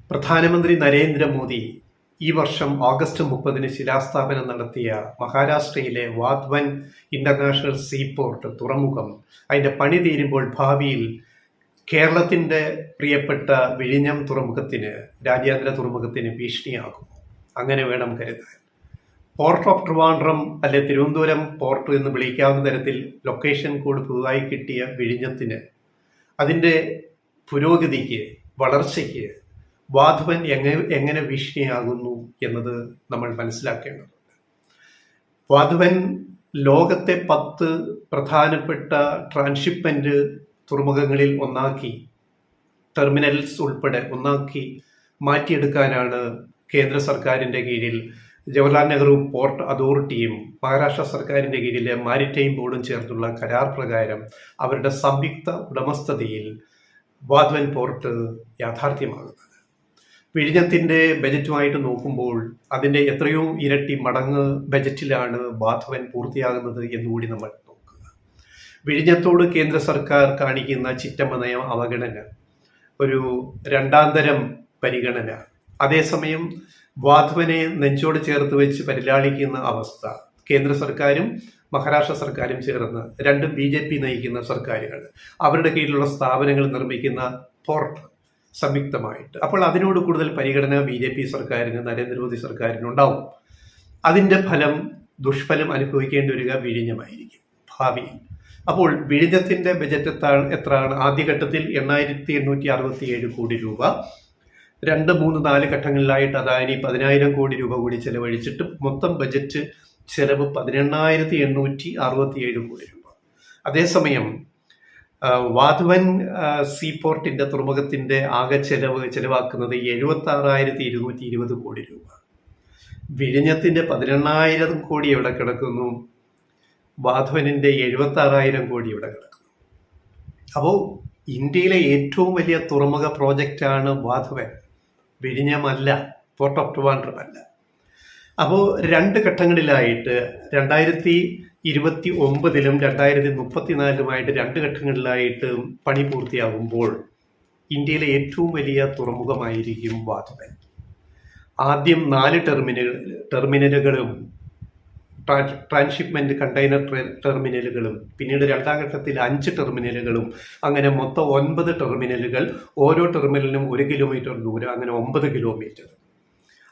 പ്രധാനമന്ത്രി നരേന്ദ്രമോദി ഈ വർഷം ഓഗസ്റ്റ് 30 ശിലാസ്ഥാപനം നടത്തിയ മഹാരാഷ്ട്രയിലെ വാധ്വൻ ഇന്റർനാഷണൽ സീപോർട്ട് തുറമുഖം അതിൻ്റെ പണി തീരുമ്പോൾ ഭാവിയിൽ കേരളത്തിൻ്റെ പ്രിയപ്പെട്ട വിഴിഞ്ഞം തുറമുഖത്തിന്, രാജ്യാന്തര തുറമുഖത്തിന് ഭീഷണിയാകും. അങ്ങനെ വേണം കരുതാൻ. പോർട്ട് ഓഫ് ട്രിവാൻഡ്രം അല്ലെ തിരുവനന്തപുരം പോർട്ട് എന്ന് വിളിക്കാവുന്ന തരത്തിൽ ലൊക്കേഷൻ കോഡ് പുതുതായി കിട്ടിയ വിഴിഞ്ഞത്തിന്, അതിൻ്റെ പുരോഗതിക്ക്, വളർച്ചയ്ക്ക് വാധ്വൻ എങ്ങനെ ഭീഷണിയാകുന്നു എന്നത് നമ്മൾ മനസ്സിലാക്കേണ്ടതുണ്ട്. വാധ്വൻ ലോകത്തെ 10 പ്രധാനപ്പെട്ട ട്രാൻസ്ഷിപ്മെന്റ് തുറമുഖങ്ങളിൽ ഒന്നാക്കി, ടെർമിനൽസ് ഉൾപ്പെടെ ഒന്നാക്കി മാറ്റിയെടുക്കാനാണ് കേന്ദ്ര സർക്കാരിൻ്റെ കീഴിൽ ജവഹർലാൽ നെഹ്റു പോർട്ട് അതോറിറ്റിയും മഹാരാഷ്ട്ര സർക്കാരിൻ്റെ കീഴിലെ മാരിടൈം ബോർഡും ചേർന്നുള്ള കരാർ പ്രകാരം അവരുടെ സംയുക്ത ഉടമസ്ഥതയിൽ വാധ്വൻ പോർട്ട് യാഥാർത്ഥ്യമാകുന്നത്. വിഴിഞ്ഞത്തിൻ്റെ ബജറ്റുമായിട്ട് നോക്കുമ്പോൾ അതിൻ്റെ എത്രയോ ഇരട്ടി മടങ്ങ് ബജറ്റിലാണ് വാധ്വൻ പൂർത്തിയാകുന്നത് എന്നുകൂടി നമ്മൾ നോക്കുക. വിഴിഞ്ഞത്തോട് കേന്ദ്ര സർക്കാർ കാണിക്കുന്ന ചിറ്റമ്മ നയം അവഗണന, ഒരു രണ്ടാന്തരം പരിഗണന, അതേസമയം വാധ്വനെ നെഞ്ചോട് ചേർത്ത് വെച്ച് പരിലാളിക്കുന്ന അവസ്ഥ, കേന്ദ്ര സർക്കാരും മഹാരാഷ്ട്ര സർക്കാരും ചേർന്ന്, രണ്ട് BJP നയിക്കുന്ന സർക്കാരുകൾ, അവരുടെ കീഴിലുള്ള സ്ഥാപനങ്ങൾ നിർമ്മിക്കുന്ന പോർട്ട് സംയുക്തമായിട്ട്. അപ്പോൾ അതിനോട് കൂടുതൽ പരിഗണന BJP സർക്കാരിന്, നരേന്ദ്രമോദി സർക്കാരിനുണ്ടാവും. അതിൻ്റെ ദുഷ്ഫലം അനുഭവിക്കേണ്ടി വരിക വിഴിഞ്ഞമായിരിക്കും ഭാവിയിൽ. അപ്പോൾ വിഴിഞ്ഞത്തിൻ്റെ ബജറ്റ് എത്രയാണ്? ആദ്യഘട്ടത്തിൽ 8,867 കോടി രൂപ, 2, 3, 4 ഘട്ടങ്ങളിലായിട്ട് അദാനി 10,000 കോടി രൂപ കൂടി ചെലവഴിച്ചിട്ട് മൊത്തം ബജറ്റ് ചെലവ് 18,867 കോടി രൂപ. അതേസമയം വാധ്വൻ സീപോർട്ടിൻ്റെ തുറമുഖത്തിൻ്റെ ആകെ ചെലവാക്കുന്നത് 76,220 കോടി രൂപ. വിഴിഞ്ഞത്തിൻ്റെ 18,000 കോടി എവിടെ കിടക്കുന്നു? വാധ്വനിൻ്റെ 76,000 കോടി ഇവിടെ കിടക്കുന്നു. അപ്പോൾ ഇന്ത്യയിലെ ഏറ്റവും വലിയ തുറമുഖ പ്രോജക്റ്റാണ് വാധ്വൻ, വിഴിഞ്ഞമല്ല, പോർട്ട് ഓഫ് ട്രിവാൻഡ്രം അല്ല. അപ്പോൾ 2 ഘട്ടങ്ങളിലായിട്ട് 2029-ലും 2034-ലുമായിട്ട് 2 ഘട്ടങ്ങളിലായിട്ട് പണി പൂർത്തിയാകുമ്പോൾ ഇന്ത്യയിലെ ഏറ്റവും വലിയ തുറമുഖമായിരിക്കും വാധ്വൻ. ആദ്യം 4 ടെർമിനലുകളും ട്രാൻസ്ഷിപ്മെന്റ് കണ്ടെയ്നർ ടെർമിനലുകളും, പിന്നീട് 2ാം ഘട്ടത്തിൽ 5 ടെർമിനലുകളും, അങ്ങനെ മൊത്തം 9 ടെർമിനലുകൾ, ഓരോ ടെർമിനലിനും 1 കിലോമീറ്റർ ദൂരം, അങ്ങനെ 9 കിലോമീറ്റർ.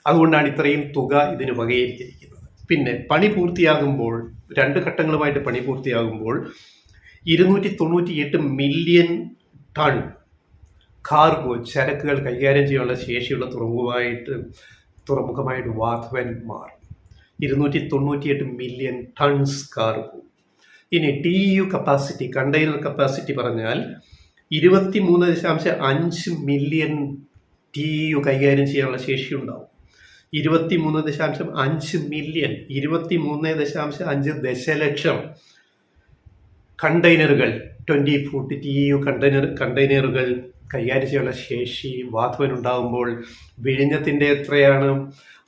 അതുകൊണ്ടാണ് ഇത്രയും തുക ഇതിന് വകയിരുത്തിയിരിക്കുന്നത്. പിന്നെ പണി പൂർത്തിയാകുമ്പോൾ, 2 ഘട്ടങ്ങളുമായിട്ട് പണി പൂർത്തിയാകുമ്പോൾ 298 മില്യൺ ടൺ കാർഗോ, ചരക്കുകൾ കൈകാര്യം ചെയ്യാനുള്ള ശേഷിയുള്ള തുറമുഖമായിട്ട് വാധ്വൻ മാറും. 298 മില്യൺ ടൺസ് കാർഗോ. ഇനി TEU കപ്പാസിറ്റി, കണ്ടെയ്നർ കപ്പാസിറ്റി പറഞ്ഞാൽ 23.5 മില്യൺ TEU കൈകാര്യം ചെയ്യാനുള്ള ശേഷിയുണ്ടാവും. 23.5 മില്യൺ, 23.5 ദശലക്ഷം കണ്ടെയ്നറുകൾ, 20 ഫൂട്ട് TEU കണ്ടെയ്നറുകൾ കൈകാര്യം ചെയ്യാനുള്ള ശേഷി വാധ്വനുണ്ടാകുമ്പോൾ വിഴിഞ്ഞത്തിൻ്റെ എത്രയാണ്?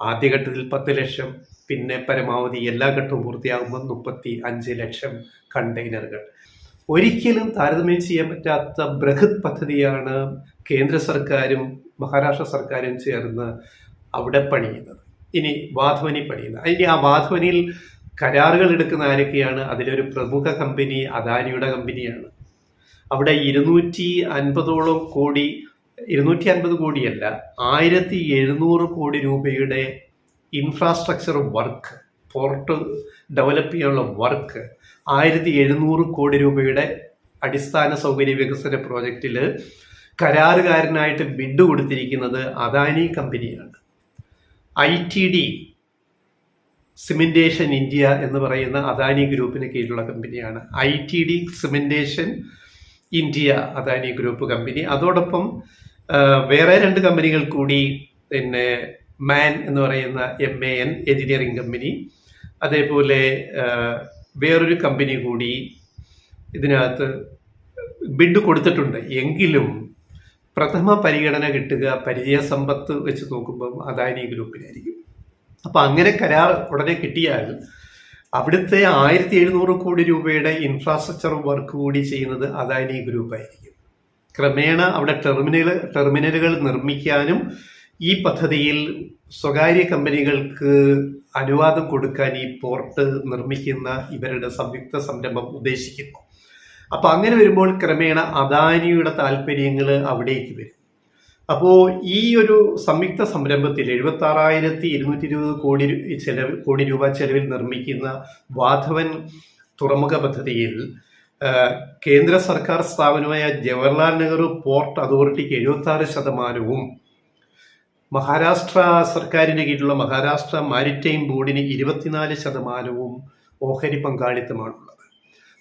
ആദ്യഘട്ടത്തിൽ 10 ലക്ഷം, പിന്നെ പരമാവധി എല്ലാ ഘട്ടവും പൂർത്തിയാകുമ്പോൾ 35 ലക്ഷം കണ്ടെയ്നറുകൾ. ഒരിക്കലും താരതമ്യം ചെയ്യാൻ പറ്റാത്ത ബൃഹത് പദ്ധതിയാണ് കേന്ദ്ര സർക്കാരും മഹാരാഷ്ട്ര സർക്കാരും ചേർന്ന് അവിടെ പണിയുന്നത്. ഇനി വാധ്വനി പണിയുന്നത്. ഇനി ആ വാധ്വനിൽ കരാറുകൾ എടുക്കുന്ന ആരൊക്കെയാണ്? അതിലൊരു പ്രമുഖ കമ്പനി അദാനിയുടെ കമ്പനിയാണ്. അവിടെ 250 കോടി, 250 കോടിയല്ല, 1,700 കോടി രൂപയുടെ ഇൻഫ്രാസ്ട്രക്ചർ വർക്ക്, പോർട്ട് ഡെവലപ്പ് ചെയ്യാനുള്ള വർക്ക്, 1,700 കോടി രൂപയുടെ അടിസ്ഥാന സൗകര്യ വികസന പ്രോജക്റ്റിൽ കരാറുകാരനായിട്ട് ബിഡ് കൊടുത്തിരിക്കുന്നത് അദാനി കമ്പനിയാണ്. ITD, സിമെന്റേഷൻ ഇന്ത്യ എന്ന് പറയുന്ന അദാനി ഗ്രൂപ്പിന് കീഴിലുള്ള കമ്പനിയാണ്. ITD cementation India Adani group company. അതോടൊപ്പം വേറെ 2 കമ്പനികൾ കൂടി, പിന്നെ മാൻ എന്ന് പറയുന്ന MAN എഞ്ചിനീയറിംഗ് കമ്പനി, അതേപോലെ വേറൊരു കമ്പനി കൂടി ഇതിനകത്ത് ബിഡ് കൊടുത്തിട്ടുണ്ട്. എങ്കിലും പ്രഥമ പരിഗണന കിട്ടുക പരിചയസമ്പത്ത് വെച്ച് നോക്കുമ്പം അദാനി ഗ്രൂപ്പിനായിരിക്കും. അപ്പം അങ്ങനെ കരാർ ഉടനെ കിട്ടിയാൽ അവിടുത്തെ 1,700 കോടി രൂപയുടെ ഇൻഫ്രാസ്ട്രക്ചർ വർക്ക് കൂടി ചെയ്യുന്നത് അദാനി ഗ്രൂപ്പായിരിക്കും. ക്രമേണ അവിടെ ടെർമിനലുകൾ നിർമ്മിക്കാനും ഈ പദ്ധതിയിൽ സ്വകാര്യ കമ്പനികൾക്ക് അനുവാദം കൊടുക്കാൻ ഈ പോർട്ട് നിർമ്മിക്കുന്ന ഇവരുടെ സംയുക്ത സംരംഭം ഉദ്ദേശിക്കുന്നു. അപ്പോൾ അങ്ങനെ വരുമ്പോൾ ക്രമേണ അദാനിയുടെ താല്പര്യങ്ങൾ അവിടേക്ക് വരും. അപ്പോൾ ഈ ഒരു സംയുക്ത സംരംഭത്തിൽ 76,220 കോടി രൂപ ചെലവിൽ നിർമ്മിക്കുന്ന വാധവൻ തുറമുഖ പദ്ധതിയിൽ കേന്ദ്ര സർക്കാർ സ്ഥാപനമായ ജവഹർലാൽ നെഹ്റു പോർട്ട് അതോറിറ്റിക്ക് 76%, മഹാരാഷ്ട്ര സർക്കാരിന് കീഴിലുള്ള മഹാരാഷ്ട്ര മാരിടൈം ബോർഡിന് 24% ഓഹരി പങ്കാളിത്തമാണുള്ളത്.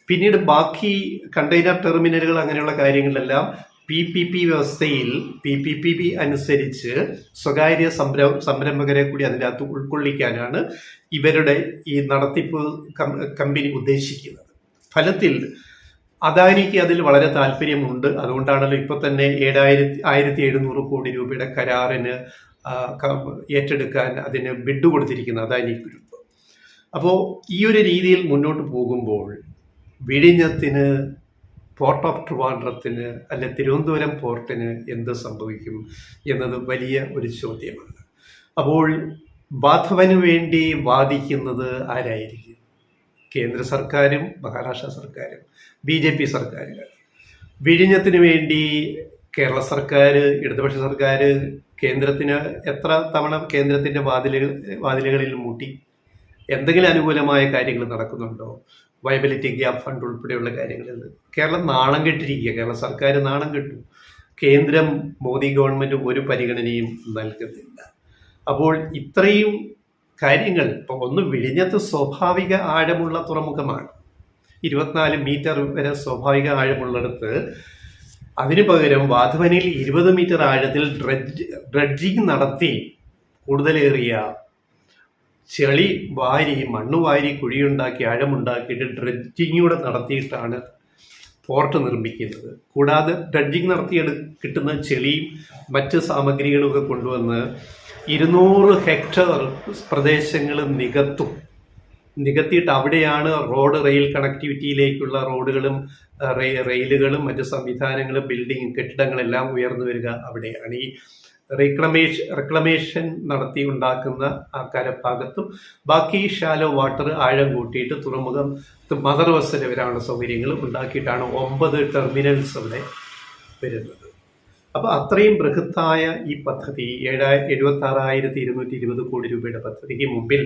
പിന്നീട് ബാക്കി കണ്ടെയ്നർ ടെർമിനലുകൾ അങ്ങനെയുള്ള കാര്യങ്ങളിലെല്ലാം PPP വ്യവസ്ഥയിൽ PPP അനുസരിച്ച് സ്വകാര്യ സംരംഭകരെ കൂടി അതിനകത്ത് ഉൾക്കൊള്ളിക്കാനാണ് ഇവരുടെ ഈ നടത്തിപ്പ് കമ്പനി ഉദ്ദേശിക്കുന്നത്. ഫലത്തിൽ അദാനിക്ക് അതിൽ വളരെ താല്പര്യമുണ്ട്. അതുകൊണ്ടാണല്ലോ ഇപ്പോൾ തന്നെ 1,700 കോടി രൂപയുടെ കരാറിന് ഏറ്റെടുക്കാൻ അതിന് ബിഡ് കൊടുത്തിരിക്കുന്നത് അദാനി ഗ്രൂപ്പ്. അപ്പോൾ ഈ ഒരു രീതിയിൽ മുന്നോട്ട് പോകുമ്പോൾ വിഴിഞ്ഞത്തിന്, പോർട്ട് ഓഫ് ട്രിവാൻഡ്രത്തിന്, അല്ലെ തിരുവനന്തപുരം പോർട്ടിന് എന്ത് സംഭവിക്കും എന്നത് വലിയ ഒരു ചോദ്യമാണ്. അപ്പോൾ വാധവന് വേണ്ടി വാദിക്കുന്നത് ആരായിരിക്കും? കേന്ദ്ര സർക്കാരും മഹാരാഷ്ട്ര സർക്കാരും BJP സർക്കാരുകൾ. വിഴിഞ്ഞത്തിന് വേണ്ടി കേരള സർക്കാർ, ഇടതുപക്ഷ സർക്കാർ കേന്ദ്രത്തിന് എത്ര തവണ കേന്ദ്രത്തിൻ്റെ വാതിലുകളിൽ മുട്ടി? എന്തെങ്കിലും അനുകൂലമായ കാര്യങ്ങൾ നടക്കുന്നുണ്ടോ? വയബിലിറ്റി ഗ്യാപ്പ് ഫണ്ട് ഉൾപ്പെടെയുള്ള കാര്യങ്ങളിൽ കേരളം നാണം കെട്ടിരിക്കുക. കേരള സർക്കാർ നാണം കെട്ടു. കേന്ദ്രം, മോദി ഗവൺമെൻറ് ഒരു പരിഗണനയും നൽകുന്നില്ല. അപ്പോൾ ഇത്രയും കാര്യങ്ങൾ, ഇപ്പോൾ ഒന്ന് വിഴിഞ്ഞത്ത് സ്വാഭാവിക ആഴമുള്ള തുറമുഖമാണ്, 24 മീറ്റർ വരെ സ്വാഭാവിക ആഴമുള്ളിടത്ത് അതിനു പകരം വാധവനിൽ 20 മീറ്റർ ആഴത്തിൽ ഡ്രഡ്ജിങ് നടത്തി കൂടുതലേറിയ ചെളി വാരി, മണ്ണ് വാരി, കുഴിയുണ്ടാക്കി, ആഴമുണ്ടാക്കിയിട്ട് ഡ്രഡ്ജിങ്ങൂടെ നടത്തിയിട്ടാണ് പോർട്ട് നിർമ്മിക്കുന്നത്. കൂടാതെ ഡ്രഡ്ജിങ് നടത്തി കിട്ടുന്ന ചെളിയും മറ്റ് സാമഗ്രികളുമൊക്കെ കൊണ്ടുവന്ന് 200 ഹെക്ടർ പ്രദേശങ്ങൾ നികത്തിയിട്ട് അവിടെയാണ് റോഡ്, റെയിൽ കണക്ടിവിറ്റിയിലേക്കുള്ള റോഡുകളും റെയിലുകളും മറ്റ് സംവിധാനങ്ങളും കെട്ടിടങ്ങളെല്ലാം ഉയർന്നു വരിക അവിടെയാണ്. ഈ റെക്ലമേഷൻ നടത്തി ഉണ്ടാക്കുന്ന ആ കരഭാഗത്തും ബാക്കി ഷാലോ വാട്ടർ ആഴം കൂട്ടിയിട്ട് തുറമുഖം മദർ വെസൽ വരാനുള്ള സൗകര്യങ്ങൾ ഉണ്ടാക്കിയിട്ടാണ് 9 ടെർമിനൽസ് അവിടെ വരുന്നത്. അപ്പോൾ അത്രയും ബൃഹത്തായ ഈ പദ്ധതി 76,220 കോടി രൂപയുടെ പദ്ധതിക്ക് മുമ്പിൽ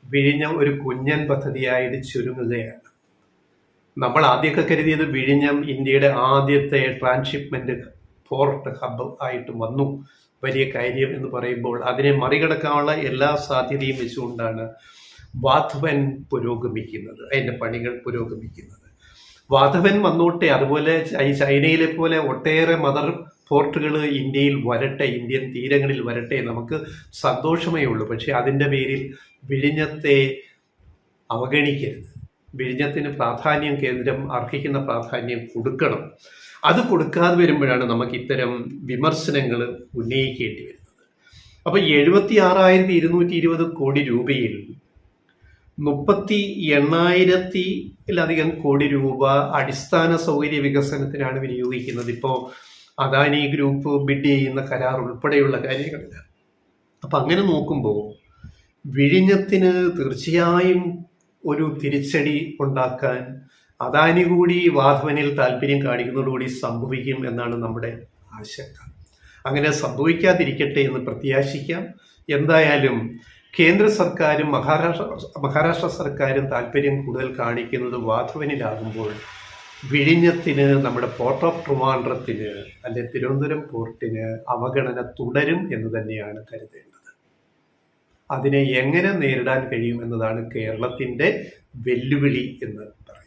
വിഴിഞ്ഞം ഒരു കുഞ്ഞൻ പദ്ധതിയായിട്ട് ചുരുങ്ങുകയാണ്. നമ്മൾ ആദ്യമൊക്കെ കരുതിയത് വിഴിഞ്ഞം ഇന്ത്യയുടെ ആദ്യത്തെ ട്രാൻസ്ഷിപ്മെൻറ്റ് പോർട്ട് ഹബ്ബ് ആയിട്ട് വന്നു, വലിയ കാര്യം എന്ന് പറയുമ്പോൾ അതിനെ മറികടക്കാനുള്ള എല്ലാ സാധ്യതയും വെച്ചുകൊണ്ടാണ് വാധവൻ പുരോഗമിക്കുന്നത്, അതിൻ്റെ പണികൾ പുരോഗമിക്കുന്നത്. വാധവൻ വന്നോട്ടെ, അതുപോലെ ചൈനയിലെ പോലെ ഒട്ടേറെ മദർ പോർട്ടുകൾ ഇന്ത്യയിൽ വരട്ടെ, ഇന്ത്യൻ തീരങ്ങളിൽ വരട്ടെ, നമുക്ക് സന്തോഷമേ ഉള്ളൂ. പക്ഷേ അതിൻ്റെ പേരിൽ വിഴിഞ്ഞത്തെ അവഗണിക്കരുത്. വിഴിഞ്ഞത്തിന് പ്രാധാന്യം, കേന്ദ്രം അർഹിക്കുന്ന പ്രാധാന്യം കൊടുക്കണം. അത് കൊടുക്കാതെ വരുമ്പോഴാണ് നമുക്ക് ഇത്തരം വിമർശനങ്ങൾ ഉന്നയിക്കേണ്ടി വരുന്നത്. അപ്പോൾ 76,220 കോടി രൂപയിൽ 38,000-ലധികം കോടി രൂപ അടിസ്ഥാന സൗകര്യ വികസനത്തിനാണ് വിനിയോഗിക്കുന്നത്. ഇപ്പോൾ അദാനി ഗ്രൂപ്പ് ബിഡ് ചെയ്യുന്ന കരാർ ഉൾപ്പെടെയുള്ള കാര്യങ്ങളില്ല. അപ്പം അങ്ങനെ നോക്കുമ്പോൾ വിഴിഞ്ഞത്തിന് തീർച്ചയായും ഒരു തിരിച്ചടി ഉണ്ടാക്കാൻ അദാനി കൂടി വാധവനിൽ താല്പര്യം കാണിക്കുന്നതോടുകൂടി സംഭവിക്കും എന്നാണ് നമ്മുടെ ആശങ്ക. അങ്ങനെ സംഭവിക്കാതിരിക്കട്ടെ എന്ന് പ്രത്യാശിക്കാം. എന്തായാലും കേന്ദ്ര സർക്കാരും മഹാരാഷ്ട്ര സർക്കാരും താല്പര്യം കൂടുതൽ കാണിക്കുന്നത് വാധവനിലാകുമ്പോൾ വിഴിഞ്ഞത്തിന്, നമ്മുടെ പോർട്ട് ഓഫ് ട്രിവാൻഡ്രത്തിന്, അല്ലെ തിരുവനന്തപുരം പോർട്ടിന് അവഗണന തുടരും എന്ന് തന്നെയാണ് കരുതേണ്ടത്. അതിനെ എങ്ങനെ നേരിടാൻ കഴിയും എന്നതാണ് കേരളത്തിൻ്റെ വെല്ലുവിളി എന്ന് പറയുന്നത്.